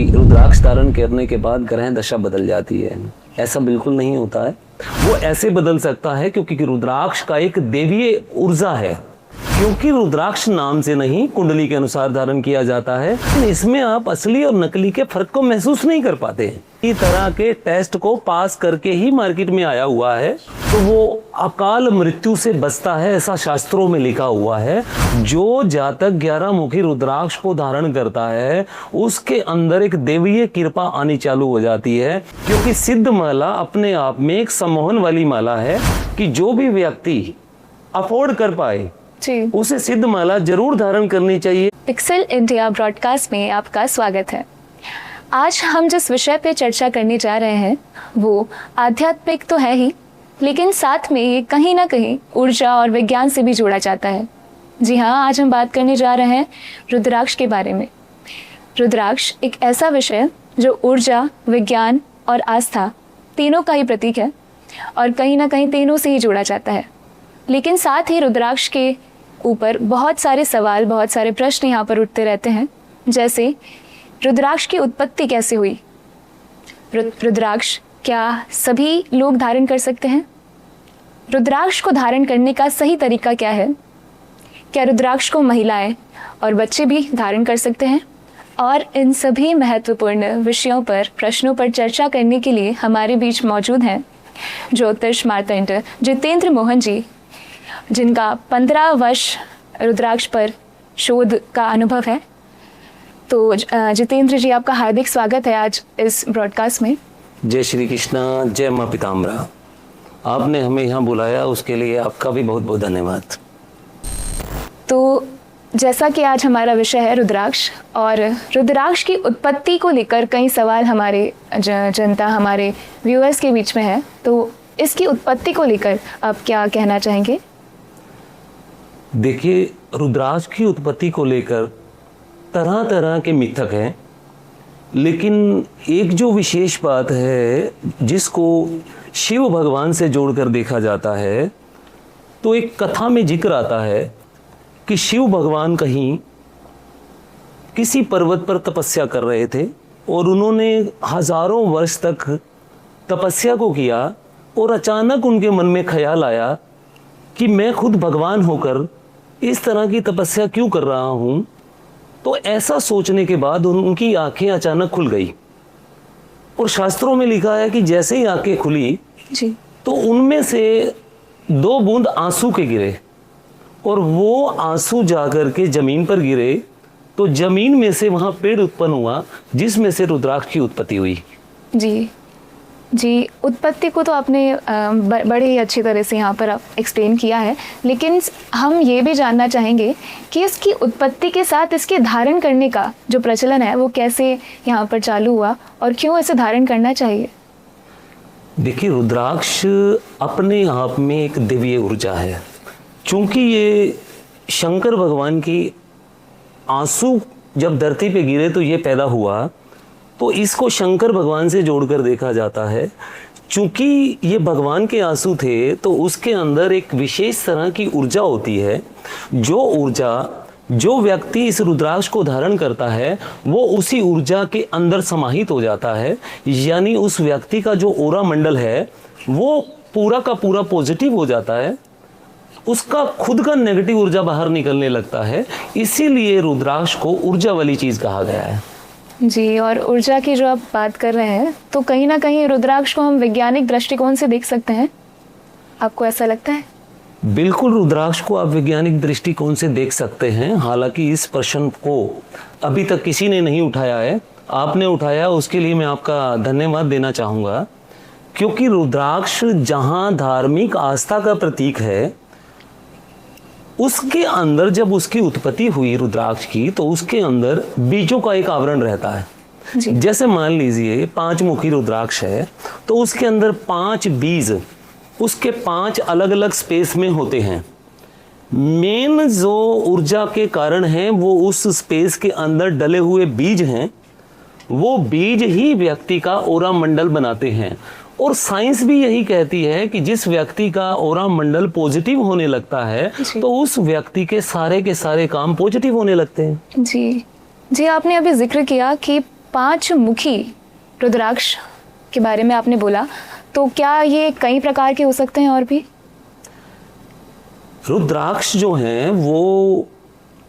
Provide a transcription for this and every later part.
रुद्राक्ष धारण करने के बाद ग्रह दशा बदल जाती है, ऐसा बिल्कुल नहीं होता है। वो ऐसे बदल सकता है क्योंकि रुद्राक्ष का एक देवीय ऊर्जा है, क्योंकि रुद्राक्ष नाम से नहीं कुंडली के अनुसार धारण किया जाता है। इसमें आप असली और नकली के फर्क को महसूस नहीं कर पाते हैं। इस तरह के टेस्ट को पास करके ही मार्केट में आया हुआ है, तो वो अकाल मृत्यु से बचता है, ऐसा शास्त्रों में लिखा हुआ है। जो जातक 11 मुखी रुद्राक्ष को धारण करता है उसके अंदर एक देवीय कृपा आनी चालू हो जाती है, क्योंकि सिद्ध माला अपने आप में एक सम्मोहन वाली माला है कि जो भी व्यक्ति अफोर्ड कर पाए उसे सिद्ध माला जरूर धारण करनी चाहिए। पिक्सेल इंडिया ब्रॉडकास्ट में आपका स्वागत है। आज हम जिस विषय पे चर्चा करने जा रहे हैं वो आध्यात्मिक तो है ही, लेकिन साथ में ये कहीं ना कहीं ऊर्जा और विज्ञान से भी जोड़ा जाता है। जी हाँ, आज हम बात करने जा रहे हैं रुद्राक्ष के बारे में। रुद्राक्ष एक ऐसा विषय जो ऊर्जा, विज्ञान और आस्था तीनों का ही प्रतीक है और कहीं ना कहीं तीनों से ही जोड़ा जाता है। लेकिन साथ ही रुद्राक्ष के ऊपर बहुत सारे सवाल, बहुत सारे प्रश्न यहाँ पर उठते रहते हैं, जैसे रुद्राक्ष की उत्पत्ति कैसे हुई? रुद्राक्ष क्या सभी लोग धारण कर सकते हैं? रुद्राक्ष को धारण करने का सही तरीका क्या है? क्या रुद्राक्ष को महिलाएं और बच्चे भी धारण कर सकते हैं? और इन सभी महत्वपूर्ण विषयों पर, प्रश्नों पर चर्चा करने के लिए हमारे बीच मौजूद हैं ज्योतिष मार्तंड जितेंद्र मोहन जी, जिनका 15 वर्ष रुद्राक्ष पर शोध का अनुभव है। तो जितेंद्र जी, आपका हार्दिक स्वागत है आज इस ब्रॉडकास्ट में। जय श्री कृष्णा, जय माँ पिताम्बरा। आपने हमें यहाँ बुलाया उसके लिए आपका भी बहुत बहुत धन्यवाद। तो जैसा कि आज हमारा विषय है रुद्राक्ष, और रुद्राक्ष की उत्पत्ति को लेकर कई सवाल हमारे जनता, हमारे व्यूअर्स के बीच में है, तो इसकी उत्पत्ति को लेकर आप क्या कहना चाहेंगे? देखिए, रुद्राक्ष की उत्पत्ति को लेकर तरह तरह के मिथक हैं, लेकिन एक जो विशेष बात है जिसको शिव भगवान से जोड़कर देखा जाता है, तो एक कथा में जिक्र आता है कि शिव भगवान कहीं किसी पर्वत पर तपस्या कर रहे थे और उन्होंने हजारों वर्ष तक तपस्या को किया और अचानक उनके मन में ख्याल आया कि मैं खुद भगवान होकर इस तरह की तपस्या क्यों कर रहा हूँ। तो ऐसा सोचने के बाद उनकी आंखें अचानक खुल गई, और शास्त्रों में लिखा है कि जैसे ही आंखें खुली जी, तो उनमें से 2 बूंद आंसू के गिरे, और वो आंसू जाकर के जमीन पर गिरे, तो जमीन में से वहां पेड़ उत्पन्न हुआ जिसमें से रुद्राक्ष की उत्पत्ति हुई। जी जी, उत्पत्ति को तो आपने बड़े ही अच्छी तरह से यहाँ पर एक्सप्लेन किया है, लेकिन हम ये भी जानना चाहेंगे कि इसकी उत्पत्ति के साथ इसके धारण करने का जो प्रचलन है वो कैसे यहाँ पर चालू हुआ और क्यों इसे धारण करना चाहिए? देखिए, रुद्राक्ष अपने आप में एक दिव्य ऊर्जा है। चूंकि ये शंकर भगवान की आंसू जब धरती पे गिरे तो ये पैदा हुआ, तो इसको शंकर भगवान से जोड़कर देखा जाता है। चूंकि ये भगवान के आंसू थे तो उसके अंदर एक विशेष तरह की ऊर्जा होती है, जो ऊर्जा जो व्यक्ति इस रुद्राक्ष को धारण करता है वो उसी ऊर्जा के अंदर समाहित हो जाता है, यानी उस व्यक्ति का जो ओरा मंडल है वो पूरा का पूरा पॉजिटिव हो जाता है, उसका खुद का नेगेटिव ऊर्जा बाहर निकलने लगता है। इसीलिए रुद्राक्ष को ऊर्जा वाली चीज कहा गया है। जी, और ऊर्जा की जो आप बात कर रहे हैं, तो कहीं ना कहीं रुद्राक्ष को हम वैज्ञानिक दृष्टिकोण से देख सकते हैं, आपको ऐसा लगता है? बिल्कुल, रुद्राक्ष को आप वैज्ञानिक दृष्टिकोण से देख सकते हैं। हालांकि इस प्रश्न को अभी तक किसी ने नहीं उठाया है, आपने उठाया, उसके लिए मैं आपका धन्यवाद देना चाहूँगा। क्योंकि रुद्राक्ष जहाँ धार्मिक आस्था का प्रतीक है, उसके अंदर जब उसकी उत्पत्ति हुई रुद्राक्ष की, तो उसके अंदर बीजों का एक आवरण रहता है। जैसे मान लीजिए 5 मुखी रुद्राक्ष है, तो उसके अंदर 5 बीज उसके 5 अलग अलग स्पेस में होते हैं। मेन जो ऊर्जा के कारण है वो उस स्पेस के अंदर डले हुए बीज हैं, वो बीज ही व्यक्ति का ओरा मंडल बनाते हैं। और साइंस भी यही कहती है कि जिस व्यक्ति का ओरा मंडल पॉजिटिव होने लगता है तो उस व्यक्ति के सारे काम पॉजिटिव होने लगते हैं। जी जी, आपने अभी जिक्र किया कि 5 मुखी रुद्राक्ष के बारे में आपने बोला, तो क्या ये कई प्रकार के हो सकते हैं और भी? रुद्राक्ष जो हैं वो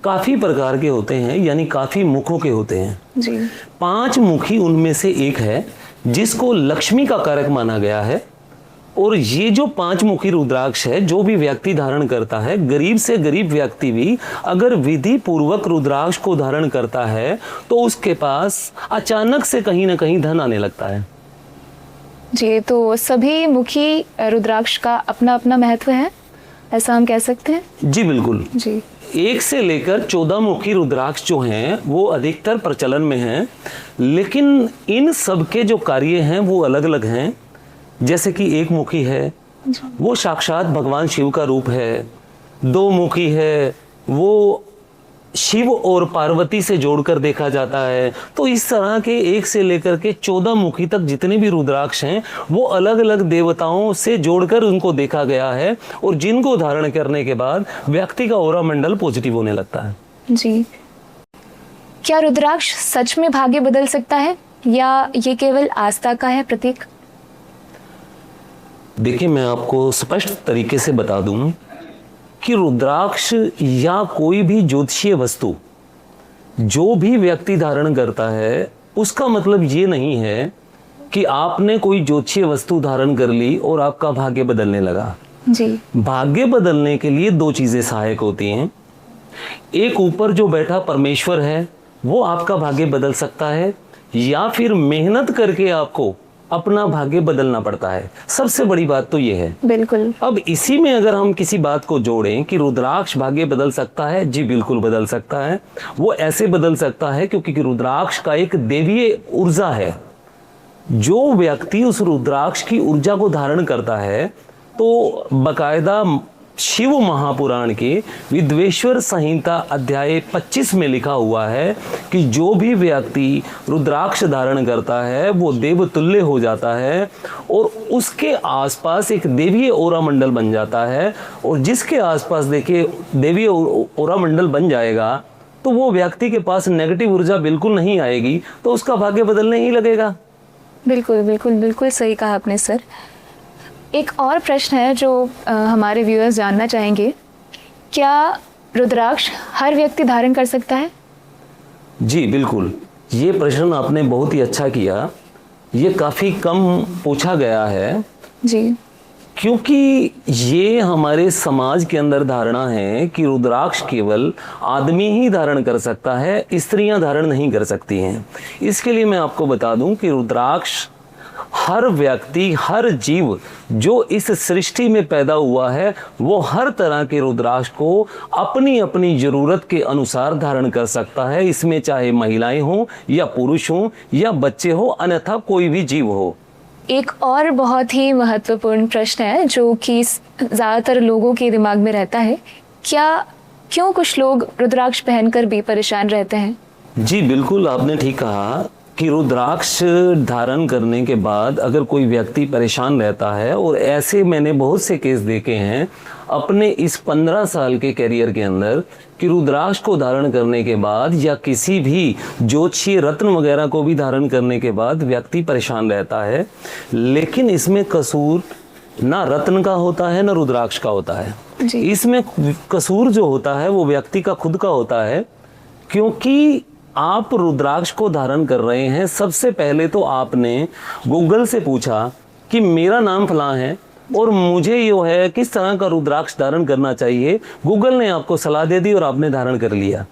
काफी प्रकार के होते हैं, यानी काफी मुखों के होते हैं जी। 5 मुखी उनमें से एक है जिसको लक्ष्मी का कारक माना गया है। और ये जो 5 मुखी रुद्राक्ष है, जो भी व्यक्ति धारण करता है, गरीब से गरीब व्यक्ति भी अगर विधि पूर्वक रुद्राक्ष को धारण करता है तो उसके पास अचानक से कहीं ना कहीं धन आने लगता है। जी, तो सभी मुखी रुद्राक्ष का अपना अपना महत्व है, ऐसा हम कह सकते हैं? जी बिल्कुल। जी। 1 से लेकर 14 मुखी रुद्राक्ष जो हैं वो अधिकतर प्रचलन में हैं, लेकिन इन सब के जो कार्य हैं वो अलग अलग हैं। जैसे कि 1 मुखी है वो साक्षात भगवान शिव का रूप है, 2 मुखी है वो शिव और पार्वती से जोड़कर देखा जाता है। तो इस तरह के 1 से लेकर के 14 मुखी तक जितने भी रुद्राक्ष हैं वो अलग अलग देवताओं से जोड़कर उनको देखा गया है, और जिनको धारण करने के बाद व्यक्ति का ऑरा मंडल पॉजिटिव होने लगता है। जी। क्या रुद्राक्ष सच में भाग्य बदल सकता है या ये केवल आस्था का है प्रतीक? देखिए, मैं आपको स्पष्ट तरीके से बता दूं कि रुद्राक्ष या कोई भी ज्योतिषीय वस्तु जो भी व्यक्ति धारण करता है उसका मतलब ये नहीं है कि आपने कोई ज्योतिषीय वस्तु धारण कर ली और आपका भाग्य बदलने लगा। जी। भाग्य बदलने के लिए 2 चीजें सहायक होती हैं। एक ऊपर जो बैठा परमेश्वर है वो आपका भाग्य बदल सकता है, या फिर मेहनत करके आपको अपना भाग्य बदलना पड़ता है। सबसे बड़ी बात तो ये है। बिल्कुल। अब इसी में अगर हम किसी बात को जोड़ें कि रुद्राक्ष भाग्य बदल सकता है, जी बिल्कुल बदल सकता है। वो ऐसे बदल सकता है क्योंकि रुद्राक्ष का एक देवीय ऊर्जा है। जो व्यक्ति उस रुद्राक्ष की ऊर्जा को धारण करता है तो बकायदा शिव महापुराण के विद्वेश्वर संहिता अध्याय 25 में लिखा हुआ है कि जो भी व्यक्ति रुद्राक्ष धारण करता है वो देवतुल्य हो जाता है और उसके आसपास एक देवीय ओरा मंडल बन जाता है। और जिसके आसपास देखिए देवीय ओरा मंडल बन जाएगा तो वो व्यक्ति के पास नेगेटिव ऊर्जा बिल्कुल नहीं आएगी, तो उसका भाग्य बदलने ही लगेगा। बिल्कुल बिल्कुल बिल्कुल सही कहा आपने सर। एक और प्रश्न है जो हमारे व्यूअर्स जानना चाहेंगे, क्या रुद्राक्ष हर व्यक्ति धारण कर सकता है? जी बिल्कुल, ये प्रश्न आपने बहुत ही अच्छा किया। ये काफ़ी कम पूछा गया है जी, क्योंकि ये हमारे समाज के अंदर धारणा है कि रुद्राक्ष केवल आदमी ही धारण कर सकता है, स्त्रियां धारण नहीं कर सकती हैं। इसके लिए मैं आपको बता दूं कि रुद्राक्ष हर व्यक्ति, हर जीव जो इस सृष्टि में पैदा हुआ है वो हर तरह के रुद्राक्ष को अपनी अपनी जरूरत के अनुसार धारण कर सकता है। इसमें चाहे महिलाएं हो या पुरुष हो या बच्चे हो, अन्यथा कोई भी जीव हो। एक और बहुत ही महत्वपूर्ण प्रश्न है जो कि ज़्यादातर लोगों के दिमाग में रहता है, क्यों कुछ लोग रुद्राक्ष पहनकर भी परेशान रहते हैं? जी बिल्कुल, आपने ठीक कहा कि रुद्राक्ष धारण करने के बाद अगर कोई व्यक्ति परेशान रहता है, और ऐसे मैंने बहुत से केस देखे हैं अपने इस 15 साल के करियर के अंदर कि रुद्राक्ष को धारण करने के बाद या किसी भी ज्योतिषीय रत्न वगैरह को भी धारण करने के बाद व्यक्ति परेशान रहता है। लेकिन इसमें कसूर ना रत्न का होता है ना रुद्राक्ष का होता है। इसमें कसूर जो होता है वो व्यक्ति का खुद का होता है, क्योंकि आप रुद्राक्ष को धारण कर रहे हैं। सबसे पहले तो आपने गूगल से पूछा कि मेरा नाम फलां है और मुझे यो है किस तरह का रुद्राक्ष धारण करना चाहिए। गूगल ने आपको सलाह दे दी और आपने धारण कर लिया।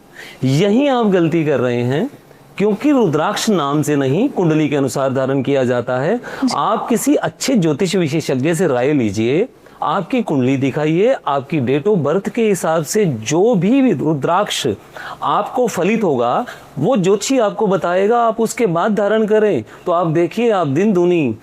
यहीं आप गलती कर रहे हैं, क्योंकि रुद्राक्ष नाम से नहीं कुंडली के अनुसार धारण किया जाता है। आप किसी अच्छे ज्योतिष विशेषज्ञ से राय लीजिए, आपकी कुंडली दिखाइए, आपकी डेट ऑफ बर्थ के हिसाब से जो भी रुद्राक्ष आपको फलित होगा वो ज्योतिषी आपको बताएगा, आप उसके बाद धारण करें। तो आप देखिए, आप दिन दूनी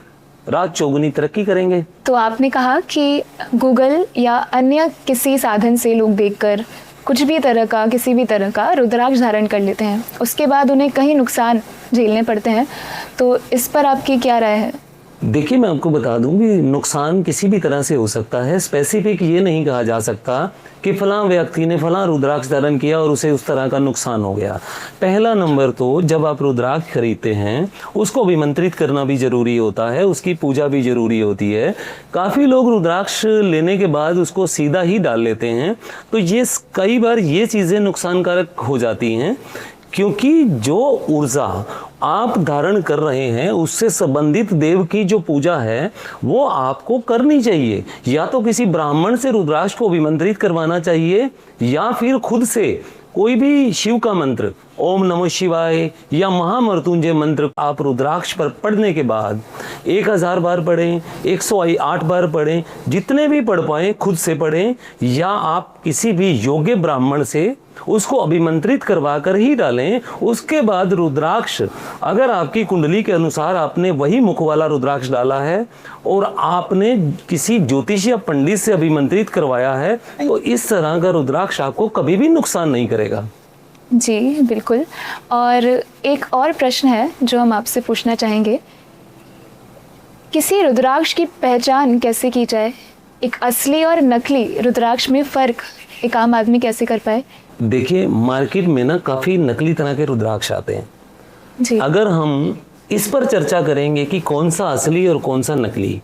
रात चौगुनी तरक्की करेंगे। तो आपने कहा कि गूगल या अन्य किसी साधन से लोग देखकर कुछ भी तरह का, किसी भी तरह का रुद्राक्ष धारण कर लेते हैं, उसके बाद उन्हें कहीं नुकसान झेलने पड़ते हैं। तो इस पर आपकी क्या राय है? देखिए, मैं आपको बता दूं कि नुकसान किसी भी तरह से हो सकता है। स्पेसिफिक ये नहीं कहा जा सकता कि फलां व्यक्ति ने फलां रुद्राक्ष धारण किया और उसे उस तरह का नुकसान हो गया। पहला नंबर तो जब आप रुद्राक्ष खरीदते हैं उसको अभिमंत्रित करना भी ज़रूरी होता है, उसकी पूजा भी ज़रूरी होती है। काफ़ी लोग रुद्राक्ष लेने के बाद उसको सीधा ही डाल लेते हैं, तो ये कई बार ये चीज़ें नुकसानकारक हो जाती हैं, क्योंकि जो ऊर्जा आप धारण कर रहे हैं उससे संबंधित देव की जो पूजा है वो आपको करनी चाहिए। या तो किसी ब्राह्मण से रुद्राक्ष को अभिमंत्रित करवाना चाहिए, या फिर खुद से कोई भी शिव का मंत्र, ओम नमः शिवाय या महामृत्युंजय मंत्र आप रुद्राक्ष पर पढ़ने के बाद 1000 बार पढ़ें, 108 बार पढ़ें, जितने भी पढ़ पाएं खुद से पढ़ें, या आप किसी भी योग्य ब्राह्मण से उसको अभिमंत्रित करवा कर ही डालें। उसके बाद रुद्राक्ष, अगर आपकी कुंडली के अनुसार आपने वही मुख वाला रुद्राक्ष डाला है और आपने किसी ज्योतिष या पंडित से अभिमंत्रित करवाया है, तो इस तरह का रुद्राक्ष आपको कभी भी नुकसान नहीं करेगा। जी बिल्कुल। और एक और प्रश्न है जो हम आपसे पूछना चाहेंगे, किसी रुद्राक्ष की पहचान कैसे की जाए? एक असली और नकली रुद्राक्ष में फ़र्क एक आम आदमी कैसे कर पाए? देखिए, मार्केट में ना काफ़ी नकली तरह के रुद्राक्ष आते हैं जी। अगर हम इस पर चर्चा करेंगे कि कौन सा असली और कौन सा नकली,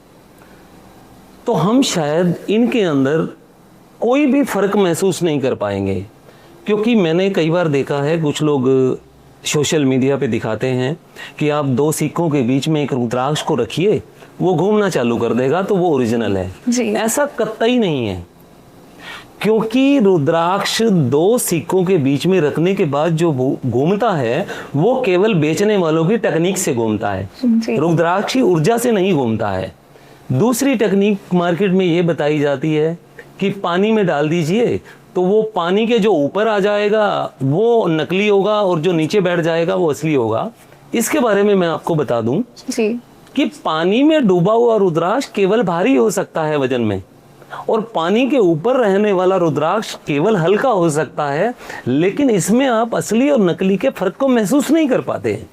तो हम शायद इनके अंदर कोई भी फ़र्क महसूस नहीं कर पाएंगे। क्योंकि मैंने कई बार देखा है, कुछ लोग सोशल मीडिया पे दिखाते हैं कि आप 2 सिक्कों के बीच में एक रुद्राक्ष को रखिए, वो घूमना चालू कर देगा तो वो ओरिजिनल है जी। ऐसा कतई नहीं है, क्योंकि रुद्राक्ष 2 सिक्कों के बीच में रखने के बाद जो घूमता है वो केवल बेचने वालों की टेक्निक से घूमता है, रुद्राक्ष की ऊर्जा से नहीं घूमता है। दूसरी टेक्निक मार्केट में ये बताई जाती है कि पानी में डाल दीजिए तो वो पानी के जो ऊपर आ जाएगा वो नकली होगा और जो नीचे बैठ जाएगा वो असली होगा। इसके बारे में मैं आपको बता दूं जी कि पानी में डूबा हुआ रुद्राक्ष केवल भारी हो सकता है वजन में, और पानी के ऊपर रहने वाला रुद्राक्ष केवल हल्का हो सकता है, लेकिन इसमें आप असली और नकली के फर्क को महसूस नहीं कर पाते हैं।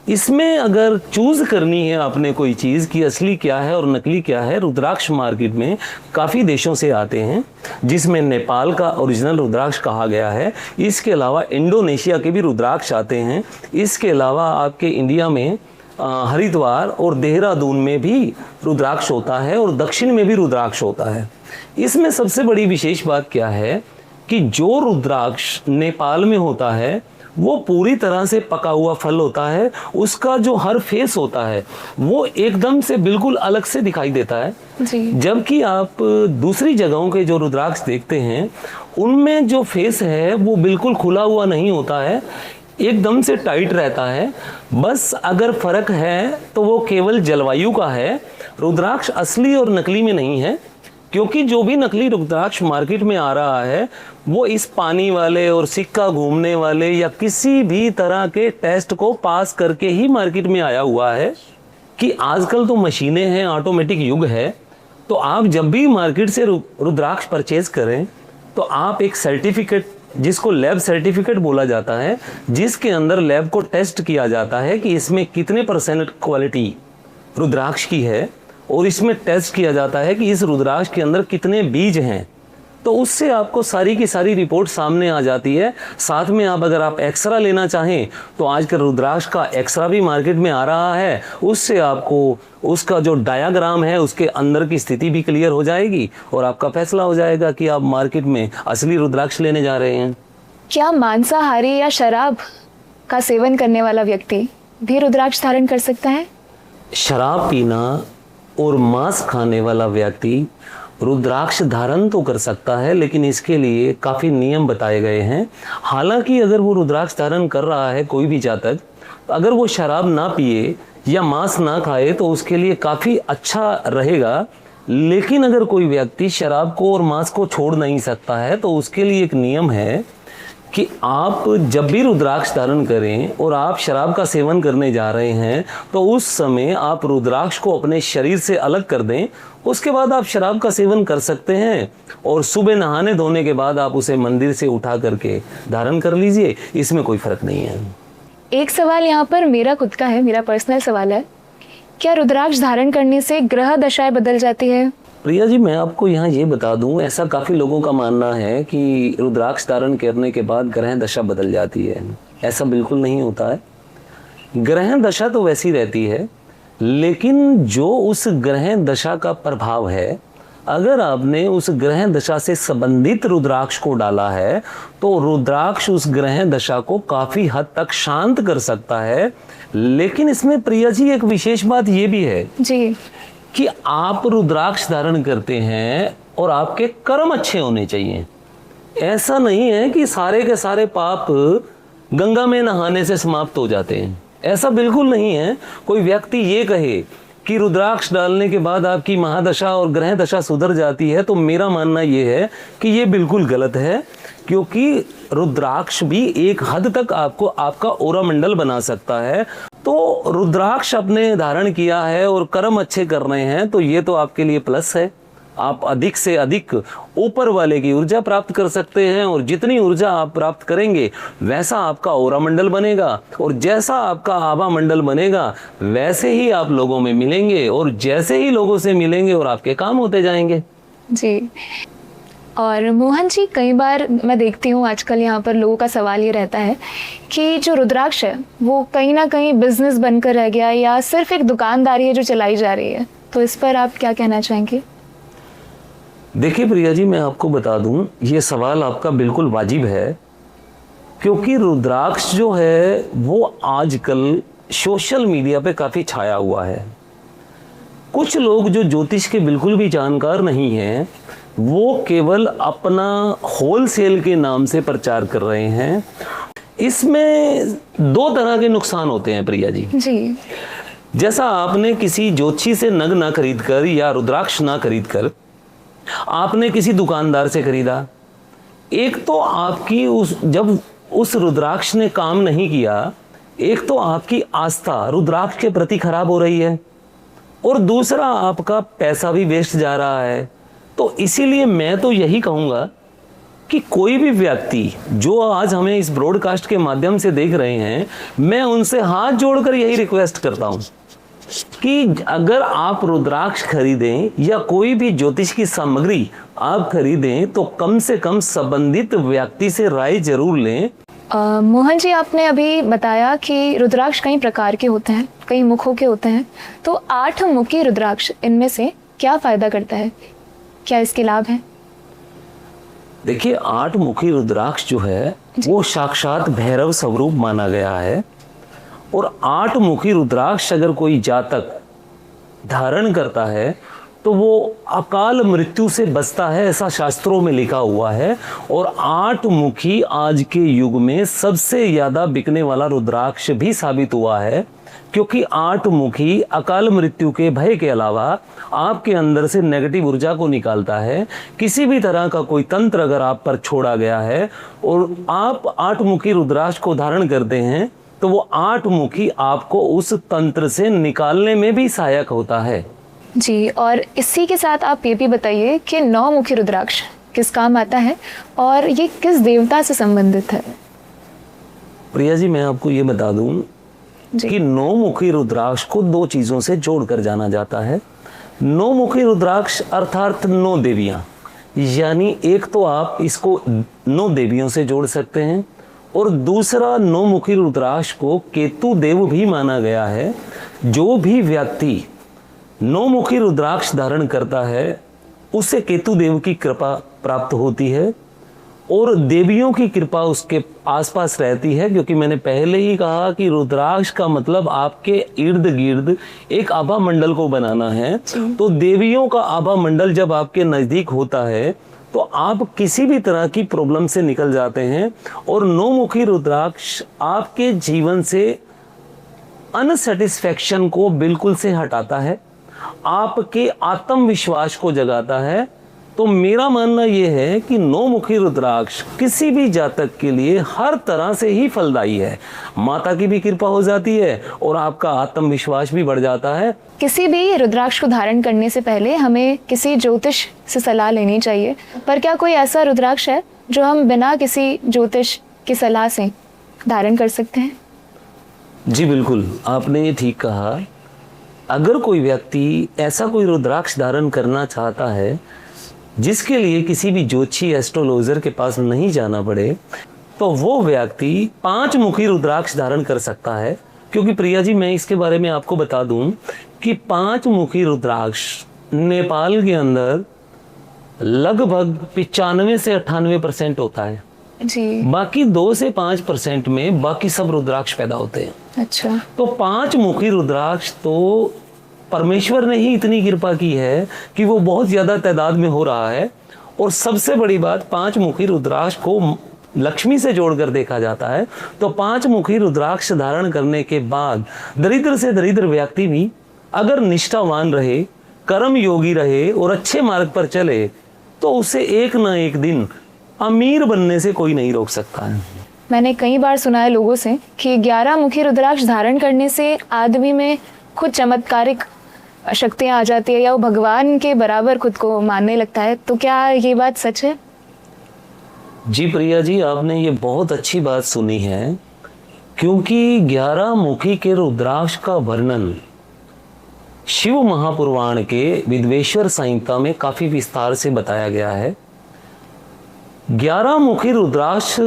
इसमें अगर चूज करनी है आपने कोई चीज़ कि असली क्या है और नकली क्या है, रुद्राक्ष मार्केट में काफ़ी देशों से आते हैं, जिसमें नेपाल का ओरिजिनल रुद्राक्ष कहा गया है। इसके अलावा इंडोनेशिया के भी रुद्राक्ष आते हैं। इसके अलावा आपके इंडिया में हरिद्वार और देहरादून में भी रुद्राक्ष होता है और दक्षिण में भी रुद्राक्ष होता है। इसमें सबसे बड़ी विशेष बात क्या है कि जो रुद्राक्ष नेपाल में होता है वो पूरी तरह से पका हुआ फल होता है, उसका जो हर फेस होता है वो एकदम से बिल्कुल अलग से दिखाई देता है जी। जबकि आप दूसरी जगहों के जो रुद्राक्ष देखते हैं उनमें जो फेस है वो बिल्कुल खुला हुआ नहीं होता है, एकदम से टाइट रहता है। बस अगर फर्क है तो वो केवल जलवायु का है, रुद्राक्ष असली और नकली में नहीं है। क्योंकि जो भी नकली रुद्राक्ष मार्केट में आ रहा है वो इस पानी वाले और सिक्का घूमने वाले या किसी भी तरह के टेस्ट को पास करके ही मार्केट में आया हुआ है। कि आजकल तो मशीनें हैं, ऑटोमेटिक युग है, तो आप जब भी मार्केट से रुद्राक्ष परचेज करें तो आप एक सर्टिफिकेट, जिसको लैब सर्टिफिकेट बोला जाता है, जिसके अंदर लैब को टेस्ट किया जाता है कि इसमें कितने % क्वालिटी रुद्राक्ष की है, और इसमें टेस्ट किया जाता है कि इस रुद्राक्ष के अंदर कितने बीज हैं, तो उससे आपको सारी की सारी रिपोर्ट सामने आ जाती है। साथ में अगर आप एक्सरा लेना चाहें तो आजकल रुद्राक्ष का एक्सरा भी मार्केट में आ रहा है, उससे आपको उसका जो डायाग्राम है उसके अंदर की स्थिति भी क्लियर हो जाएगी और आपका फैसला हो जाएगा कि आप मार्केट में असली रुद्राक्ष लेने जा रहे हैं। क्या मांसाहारी या शराब का सेवन करने वाला व्यक्ति भी रुद्राक्ष धारण कर सकता है? शराब पीना और मांस खाने वाला व्यक्ति रुद्राक्ष धारण तो कर सकता है, लेकिन इसके लिए काफ़ी नियम बताए गए हैं। हालांकि अगर वो रुद्राक्ष धारण कर रहा है कोई भी जातक, अगर वो शराब ना पिए या मांस ना खाए तो उसके लिए काफ़ी अच्छा रहेगा। लेकिन अगर कोई व्यक्ति शराब को और मांस को छोड़ नहीं सकता है तो उसके लिए एक नियम है कि आप जब भी रुद्राक्ष धारण करें और आप शराब का सेवन करने जा रहे हैं तो उस समय आप रुद्राक्ष को अपने शरीर से अलग कर दें। उसके बाद आप शराब का सेवन कर सकते हैं और सुबह नहाने धोने के बाद आप उसे मंदिर से उठा करके धारण कर लीजिए, इसमें कोई फर्क नहीं है। एक सवाल यहाँ पर मेरा खुद का है, मेरा पर्सनल सवाल है क्या रुद्राक्ष धारण करने से ग्रह दशाएं बदल जाती है? प्रिया जी, मैं आपको यहाँ ये बता दूं, ऐसा काफ़ी लोगों का मानना है कि रुद्राक्ष धारण करने के बाद ग्रह दशा बदल जाती है। ऐसा बिल्कुल नहीं होता है। ग्रह दशा तो वैसी रहती है, लेकिन जो उस ग्रह दशा का प्रभाव है, अगर आपने उस ग्रह दशा से संबंधित रुद्राक्ष को डाला है तो रुद्राक्ष उस ग्रह दशा को काफ़ी हद तक शांत कर सकता है। लेकिन इसमें प्रिया जी एक विशेष बात ये भी है जी कि आप रुद्राक्ष धारण करते हैं और आपके कर्म अच्छे होने चाहिए। ऐसा नहीं है कि सारे के सारे पाप गंगा में नहाने से समाप्त हो जाते हैं, ऐसा बिल्कुल नहीं है। कोई व्यक्ति ये कहे कि रुद्राक्ष डालने के बाद आपकी महादशा और ग्रह दशा सुधर जाती है, तो मेरा मानना ये है कि ये बिल्कुल गलत है, क्योंकि रुद्राक्ष भी एक हद तक आपको आपका ओरा मंडल बना सकता है। तो रुद्राक्ष आपने धारण किया है और कर्म अच्छे कर रहे हैं, तो ये तो आपके लिए प्लस है। आप अधिक से अधिक ऊपर वाले की ऊर्जा प्राप्त कर सकते हैं, और जितनी ऊर्जा आप प्राप्त करेंगे वैसा आपका ओरा मंडल बनेगा, और जैसा आपका आभा मंडल बनेगा वैसे ही आप लोगों में मिलेंगे, और जैसे ही लोगों से मिलेंगे और आपके काम होते जाएंगे। जी। और मोहन जी, कई बार मैं देखती हूँ आजकल यहाँ पर लोगों का सवाल ये रहता है कि जो रुद्राक्ष है वो कहीं ना कहीं बिजनेस बनकर रह गया, या सिर्फ एक दुकानदारी है जो चलाई जा रही है। तो इस पर आप क्या कहना चाहेंगे? देखिए प्रिया जी, मैं आपको बता दूं, ये सवाल आपका बिल्कुल वाजिब है, क्योंकि रुद्राक्ष जो है वो आजकल सोशल मीडिया पे काफ़ी छाया हुआ है। कुछ लोग जो ज्योतिष के बिल्कुल भी जानकार नहीं हैं, वो केवल अपना होलसेल के नाम से प्रचार कर रहे हैं। इसमें दो तरह के नुकसान होते हैं प्रिया जी। जी। जैसा आपने किसी ज्योतिषी से नग ना खरीद कर या रुद्राक्ष ना खरीद कर आपने किसी दुकानदार से खरीदा, एक तो आपकी जब उस रुद्राक्ष ने काम नहीं किया, एक तो आपकी आस्था रुद्राक्ष के प्रति खराब हो रही है, और दूसरा आपका पैसा भी वेस्ट जा रहा है। तो इसीलिए मैं तो यही कहूँगा कि कोई भी व्यक्ति जो आज हमें इस ब्रॉडकास्ट के माध्यम से देख रहे हैं, मैं उनसे हाथ जोड़कर यही रिक्वेस्ट करता हूँ कि अगर आप रुद्राक्ष खरीदें या कोई भी ज्योतिष की सामग्री आप खरीदें, तो कम से कम संबंधित व्यक्ति से राय जरूर लें। मोहन जी, आपने अभी बताया कि रुद्राक्ष कई प्रकार के होते हैं, कई मुखों के होते हैं, तो 8 मुखी रुद्राक्ष इनमें से क्या फायदा करता है? क्या इसके लाभ हैं? देखिए, 8 मुखी रुद्राक्ष जो है वो साक्षात भैरव स्वरूप माना गया है, और 8 मुखी रुद्राक्ष अगर कोई जातक धारण करता है तो वो अकाल मृत्यु से बचता है, ऐसा शास्त्रों में लिखा हुआ है। और 8 मुखी आज के युग में सबसे ज़्यादा बिकने वाला रुद्राक्ष भी साबित हुआ है, क्योंकि 8 मुखी अकाल मृत्यु के भय के अलावा आपके अंदर से नेगेटिव ऊर्जा को निकालता है। किसी भी तरह का कोई तंत्र अगर आप पर छोड़ा गया है और आप 8 मुखी रुद्राक्ष को धारण करते हैं, तो वो 8 मुखी आपको उस तंत्र से निकालने में भी सहायक होता है। जी, और इसी के साथ आप ये भी बताइए कि 9 मुखी रुद्राक्ष किस काम आता है और ये किस देवता से संबंधित है? प्रिया जी, मैं आपको ये बता दूं कि 9 मुखी रुद्राक्ष को 2 चीज़ों से जोड़कर जाना जाता है। 9 मुखी रुद्राक्ष अर्थात 9 देवियां, यानी एक तो आप इसको 9 देवियों से जोड़ सकते हैं, और दूसरा 9 मुखी रुद्राक्ष को केतु देव भी माना गया है। जो भी व्यक्ति 9 मुखी रुद्राक्ष धारण करता है उसे केतु देव की कृपा प्राप्त होती है, और देवियों की कृपा उसके आसपास रहती है, क्योंकि मैंने पहले ही कहा कि रुद्राक्ष का मतलब आपके इर्द गिर्द एक आभा मंडल को बनाना है। तो देवियों का आभा मंडल जब आपके नज़दीक होता है तो आप किसी भी तरह की प्रॉब्लम से निकल जाते हैं, और 9 मुखी रुद्राक्ष आपके जीवन से अनसेटिस्फैक्शन को बिल्कुल से हटाता है, आपके आत्मविश्वास को जगाता है। तो मेरा मानना यह है कि 9 मुखी रुद्राक्ष किसी भी जातक के लिए हर तरह से ही फलदायी है। माता की भी कृपा हो जाती है और आपका आत्मविश्वास भी बढ़ जाता है। किसी भी रुद्राक्ष को धारण करने से पहले हमें किसी ज्योतिष से सलाह लेनी चाहिए, पर क्या कोई ऐसा रुद्राक्ष है जो हम बिना किसी ज्योतिष की सलाह से धारण कर सकते हैं? जी बिल्कुल, आपने ये ठीक कहा अगर कोई व्यक्ति ऐसा कोई रुद्राक्ष धारण करना चाहता है जिसके लिए किसी भी ज्योतिषी एस्ट्रोलॉजर के पास नहीं जाना पड़े, तो वो व्यक्ति 5 मुखी रुद्राक्ष धारण कर सकता है। क्योंकि प्रिया जी, मैं इसके बारे में आपको बता दूं कि 5 मुखी रुद्राक्ष नेपाल के अंदर लगभग 95 से 98% होता है जी। बाकी 2 से 5% में बाकी सब रुद्राक्ष पैदा होते हैं। अच्छा। तो 5 मुखी रुद्राक्ष तो परमेश्वर ने ही इतनी कृपा की है कि वो बहुत ज्यादा तादाद में हो रहा है। और सबसे बड़ी बात, 5 मुखी रुद्राक्ष को लक्ष्मी से जोड़कर देखा जाता है। तो 5 मुखी रुद्राक्ष धारण करने के बाद दरिद्र से दरिद्र व्यक्ति भी अगर निष्ठावान रहे, कर्म योगी रहे और अच्छे मार्ग पर चले, तो उसे एक ना एक दिन अमीर बनने से कोई नहीं रोक सकता है। मैंने कई बार सुना है लोगों से कि 11 मुखी रुद्राक्ष धारण करने से आदमी में खुद चमत्कारिक शक्तियां आ जाती है या वो भगवान के बराबर खुद को मानने लगता है। तो क्या ये बात सच है? जी प्रिया जी, आपने ये बहुत अच्छी बात सुनी है, क्योंकि 11 मुखी के रुद्राक्ष का वर्णन शिव महापुराण के विद्वेश्वर संहिता में काफी विस्तार से बताया गया है। 11 मुखी रुद्राक्ष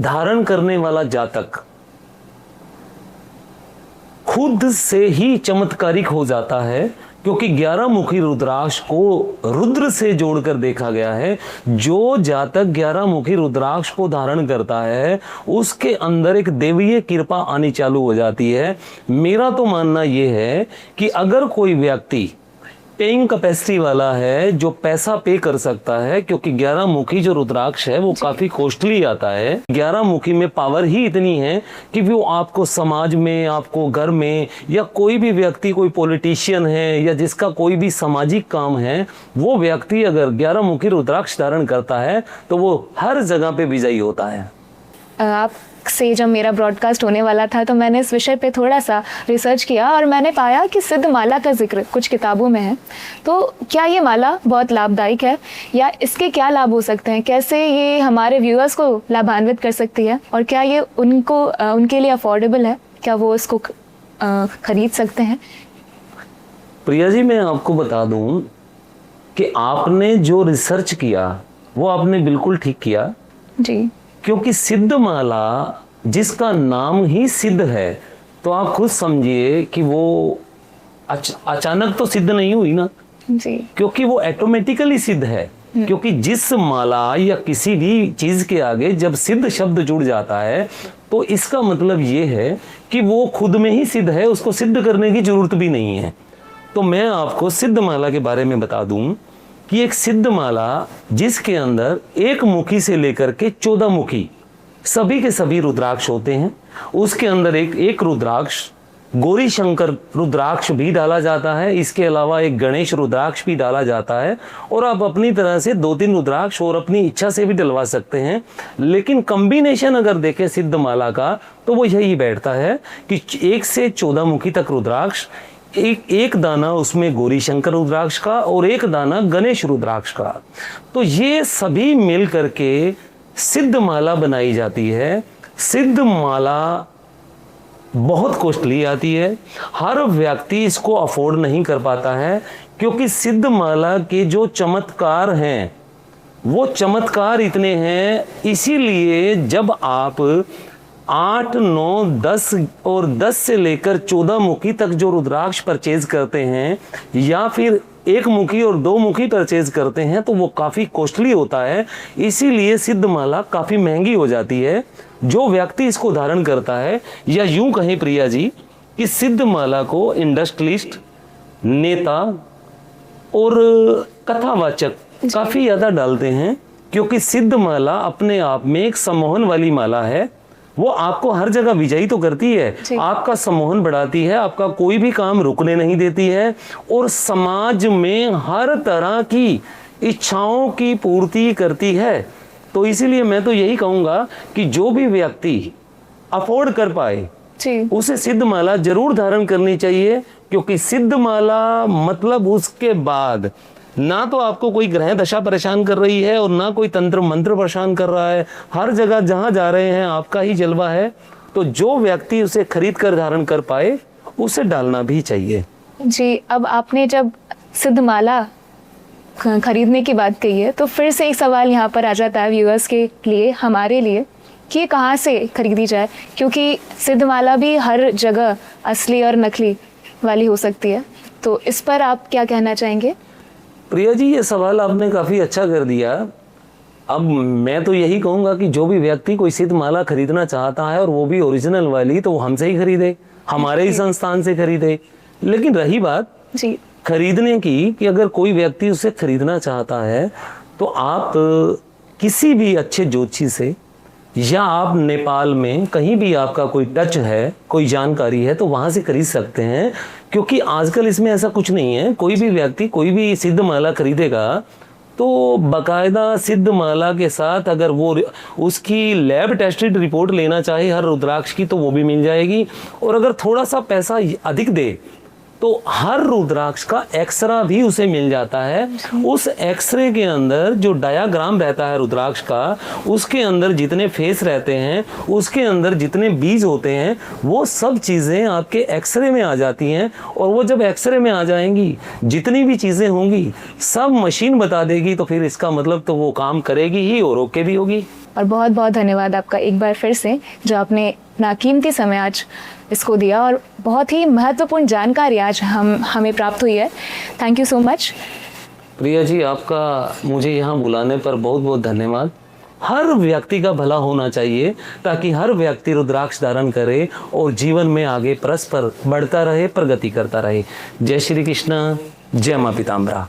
धारण करने वाला जातक खुद से ही चमत्कारिक हो जाता है, क्योंकि 11 मुखी रुद्राक्ष को रुद्र से जोड़कर देखा गया है। जो जातक 11 मुखी रुद्राक्ष को धारण करता है उसके अंदर एक देवीय कृपा आनी चालू हो जाती है। मेरा तो मानना यह है कि अगर कोई व्यक्ति पेइंग कैपेसिटी वाला है, जो पैसा पे कर सकता है, क्योंकि 11 मुखी जो रुद्राक्ष है वो काफी कॉस्टली आता है। 11 मुखी में पावर ही इतनी है कि वो आपको समाज में, आपको घर में, या कोई भी व्यक्ति, कोई पॉलिटिशियन है या जिसका कोई भी सामाजिक काम है, वो व्यक्ति अगर 11 मुखी रुद्राक्ष धारण करता है तो वो हर जगह पे विजयी होता है। आपसे जब मेरा ब्रॉडकास्ट होने वाला था तो मैंने इस विषय पे थोड़ा सा रिसर्च किया और मैंने पाया कि सिद्ध माला का जिक्र कुछ किताबों में है। तो क्या ये माला बहुत लाभदायक है या इसके क्या लाभ हो सकते हैं? कैसे ये हमारे व्यूअर्स को लाभान्वित कर सकती है और क्या ये उनके लिए अफोर्डेबल है? क्या वो इसको खरीद सकते हैं? प्रिया जी, मैं आपको बता दूं कि आपने जो रिसर्च किया वो आपने बिल्कुल ठीक किया जी। क्योंकि सिद्ध माला जिसका नाम ही सिद्ध है, तो आप खुद समझिए कि वो अचानक तो सिद्ध नहीं हुई ना जी, क्योंकि वो ऑटोमेटिकली सिद्ध है। क्योंकि जिस माला या किसी भी चीज के आगे जब सिद्ध शब्द जुड़ जाता है तो इसका मतलब ये है कि वो खुद में ही सिद्ध है, उसको सिद्ध करने की जरूरत भी नहीं है। तो मैं आपको सिद्ध माला के बारे में बता दूं कि एक सिद्ध माला जिसके अंदर 1 मुखी से लेकर के 14 मुखी सभी के सभी रुद्राक्ष होते हैं। उसके अंदर एक रुद्राक्ष गौरी शंकर रुद्राक्ष भी डाला जाता है। इसके अलावा एक गणेश रुद्राक्ष भी डाला जाता है और आप अपनी तरह से 2-3 रुद्राक्ष और अपनी इच्छा से भी डलवा सकते हैं। लेकिन कॉम्बिनेशन अगर देखें सिद्ध माला का तो वो यही बैठता है कि 1 से 14 मुखी तक रुद्राक्ष, एक दाना उसमें गौरी शंकर रुद्राक्ष का और एक दाना गणेश रुद्राक्ष का। तो ये सभी मिल करके सिद्ध माला बनाई जाती है। सिद्ध माला बहुत कॉस्टली आती है, हर व्यक्ति इसको अफोर्ड नहीं कर पाता है, क्योंकि सिद्ध माला के जो चमत्कार हैं वो चमत्कार इतने हैं। इसीलिए जब आप 8, 9, 10 और 10 से लेकर 14 मुखी तक जो रुद्राक्ष परचेज करते हैं या फिर 1 मुखी और 2 मुखी परचेज करते हैं तो वो काफ़ी कॉस्टली होता है। इसीलिए सिद्ध माला काफ़ी महंगी हो जाती है। जो व्यक्ति इसको धारण करता है, या यूं कहें प्रिया जी कि सिद्ध माला को इंडस्ट्रियलिस्ट, नेता और कथावाचक काफ़ी ज़्यादा डालते हैं, क्योंकि सिद्ध माला अपने आप में एक सम्मोहन वाली माला है। वो आपको हर जगह विजयी तो करती है, आपका सम्मोहन बढ़ाती है, आपका कोई भी काम रुकने नहीं देती है और समाज में हर तरह की इच्छाओं की पूर्ति करती है। तो इसीलिए मैं तो यही कहूँगा कि जो भी व्यक्ति अफोर्ड कर पाए उसे सिद्ध माला जरूर धारण करनी चाहिए, क्योंकि सिद्ध माला मतलब उसके बाद ना तो आपको कोई ग्रह दशा परेशान कर रही है और ना कोई तंत्र मंत्र परेशान कर रहा है। हर जगह जहां जा रहे हैं आपका ही जलवा है। तो जो व्यक्ति उसे खरीद कर धारण कर पाए उसे डालना भी चाहिए। जी, अब आपने जब सिद्धमाला खरीदने की बात कही है तो फिर से एक सवाल यहाँ पर आ जाता है व्यूअर्स के लिए, हमारे लिए, कि ये कहाँ से खरीदी जाए, क्योंकि सिद्धमाला भी हर जगह असली और नकली वाली हो सकती है। तो इस पर आप क्या कहना चाहेंगे? प्रिया जी, ये सवाल आपने काफ़ी अच्छा कर दिया। अब मैं तो यही कहूँगा कि जो भी व्यक्ति कोई सिद्ध माला खरीदना चाहता है और वो भी ओरिजिनल वाली, तो वो हमसे ही खरीदे, हमारे ही संस्थान से खरीदे। लेकिन रही बात जी खरीदने की, कि अगर कोई व्यक्ति उसे खरीदना चाहता है तो आप किसी भी अच्छे ज्योतिषी से, या आप नेपाल में कहीं भी आपका कोई टच है, कोई जानकारी है, तो वहाँ से खरीद सकते हैं। क्योंकि आजकल इसमें ऐसा कुछ नहीं है, कोई भी व्यक्ति कोई भी सिद्ध माला खरीदेगा तो बकायदा सिद्ध माला के साथ अगर वो उसकी लैब टेस्टेड रिपोर्ट लेना चाहे हर रुद्राक्ष की, तो वो भी मिल जाएगी। और अगर थोड़ा सा पैसा अधिक दे तो हर रुद्राक्ष का एक्सरा भी उसे मिल जाता है। उस एक्सरे के अंदर जो डायाग्राम रहता है रुद्राक्ष का, उसके अंदर जितने फेस रहते हैं, उसके अंदर जितने बीज होते हैं, वो सब चीज़ें आपके एक्सरे में आ जाती हैं। और वो जब एक्सरे में आ जाएंगी, जितनी भी चीज़ें होंगी सब मशीन बता देगी। तो फिर इसका मतलब तो वो काम करेगी ही और ओके भी होगी। और बहुत बहुत धन्यवाद आपका एक बार फिर से, जो आपने अपना कीमती समय आज इसको दिया और बहुत ही महत्वपूर्ण जानकारी आज हमें प्राप्त हुई है। Thank you so much. Priya ji, आपका मुझे यहाँ बुलाने पर बहुत बहुत धन्यवाद। हर व्यक्ति का भला होना चाहिए ताकि हर व्यक्ति रुद्राक्ष धारण करे और जीवन में आगे परस्पर बढ़ता रहे, प्रगति करता रहे। जय श्री कृष्ण, जय माँ पीताम्बरा।